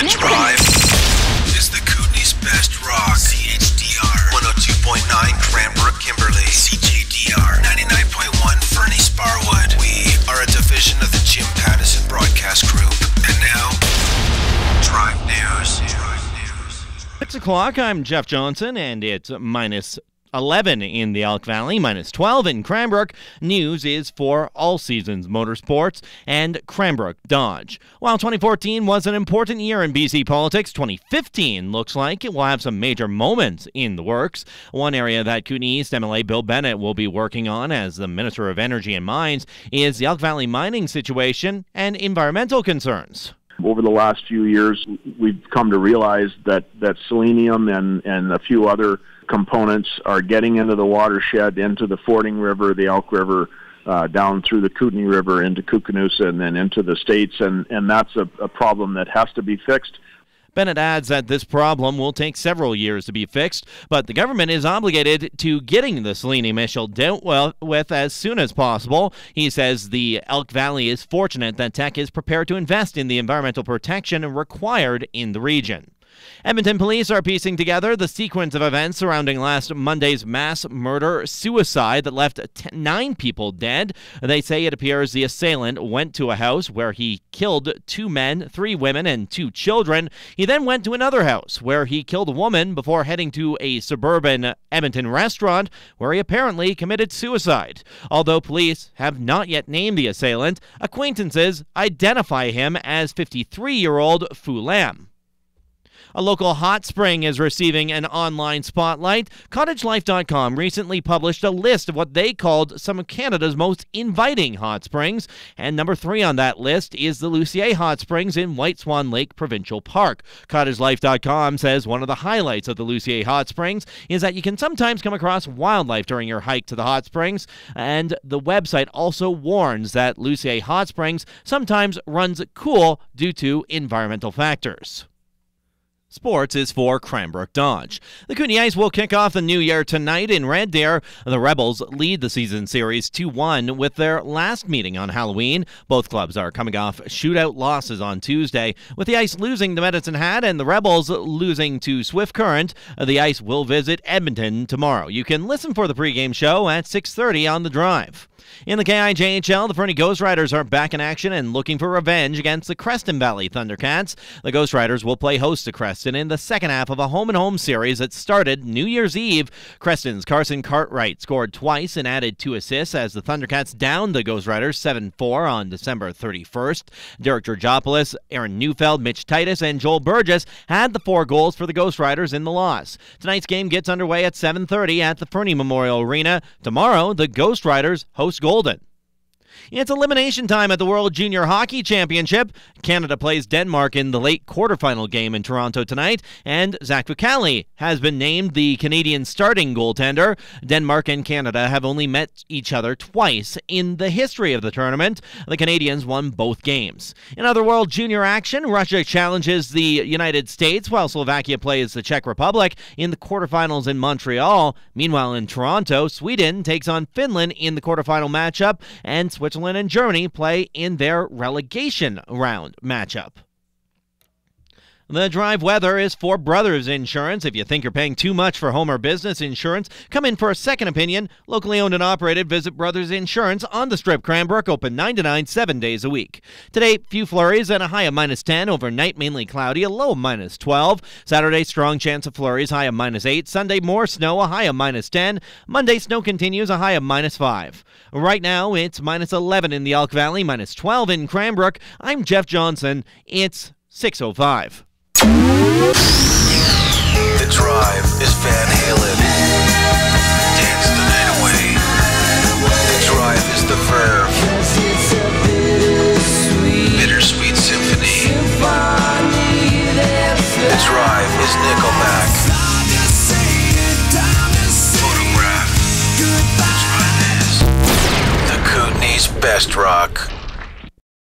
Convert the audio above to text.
Drive is the Kootenay's best rock. CHDR 102.9 Cranbrook, Kimberley. CJDR 99.1 Fernie, Sparwood. We are a division of the Jim Pattison Broadcast Group. And now, Drive News. 6 o'clock, I'm Jeff Johnson, and it's minus 11 in the Elk Valley, minus 12 in Cranbrook. News is for All Seasons Motorsports and Cranbrook Dodge. While 2014 was an important year in BC politics, 2015 looks like it will have some major moments in the works. One area that Kootenay East MLA Bill Bennett will be working on as the Minister of Energy and Mines is the Elk Valley mining situation and environmental concerns. Over the last few years, we've come to realize that selenium and a few other components are getting into the watershed, into the Fording River, the Elk River, down through the Kootenay River into Kootenay and then into the States, and that's a problem that has to be fixed. Bennett adds that this problem will take several years to be fixed, but the government is obligated to getting the selenium issue dealt with as soon as possible. He says the Elk Valley is fortunate that Teck is prepared to invest in the environmental protection required in the region. Edmonton police are piecing together the sequence of events surrounding last Monday's mass murder-suicide that left 9 people dead. They say it appears the assailant went to a house where he killed 2 men, 3 women, and 2 children. He then went to another house where he killed a woman before heading to a suburban Edmonton restaurant where he apparently committed suicide. Although police have not yet named the assailant, acquaintances identify him as 53-year-old Fu Lam. A local hot spring is receiving an online spotlight. CottageLife.com recently published a list of what they called some of Canada's most inviting hot springs, and number 3 on that list is the Lucier Hot Springs in White Swan Lake Provincial Park. CottageLife.com says one of the highlights of the Lucier Hot Springs is that you can sometimes come across wildlife during your hike to the hot springs, and the website also warns that Lucier Hot Springs sometimes runs cool due to environmental factors. Sports is for Cranbrook Dodge. The Kootenay Ice will kick off the new year tonight in Red Deer. The Rebels lead the season series 2-1 with their last meeting on Halloween. Both clubs are coming off shootout losses on Tuesday, with the Ice losing to Medicine Hat and the Rebels losing to Swift Current. The Ice will visit Edmonton tomorrow. You can listen for the pregame show at 6:30 on The Drive. In the KIJHL, the Fernie Ghost Riders are back in action and looking for revenge against the Creston Valley Thundercats. The Ghost Riders will play host to Creston in the second half of a home-and-home series that started New Year's Eve. Creston's Carson Cartwright scored twice and added 2 assists as the Thundercats downed the Ghost Riders 7-4 on December 31st. Derek Georgopoulos, Aaron Neufeld, Mitch Titus, and Joel Burgess had the 4 goals for the Ghost Riders in the loss. Tonight's game gets underway at 7:30 at the Fernie Memorial Arena. Tomorrow, the Ghost Riders host Golden. It's elimination time at the World Junior Hockey Championship. Canada plays Denmark in the late quarterfinal game in Toronto tonight, and Zach Vicali has been named the Canadian starting goaltender. Denmark and Canada have only met each other twice in the history of the tournament. The Canadians won both games. In other World Junior action, Russia challenges the United States while Slovakia plays the Czech Republic in the quarterfinals in Montreal. Meanwhile, in Toronto, Sweden takes on Finland in the quarterfinal matchup, and Switzerland and Germany play in their relegation round matchup. The Drive weather is for Brothers Insurance. If you think you're paying too much for home or business insurance, come in for a second opinion. Locally owned and operated, visit Brothers Insurance on the Strip, Cranbrook, open 9 to 9, 7 days a week. Today, few flurries and a high of -10. Overnight, mainly cloudy, a low of -12. Saturday, strong chance of flurries, high of -8. Sunday, more snow, a high of -10. Monday, snow continues, a high of -5. Right now, it's -11 in the Elk Valley, -12 in Cranbrook. I'm Jeff Johnson. It's 6:05. The Drive is Van Halen. Dance the night away. The Drive is the Verve. Bittersweet Symphony. The Drive is Nickelback. Photograph. The Drive is the Kootenay's best rock.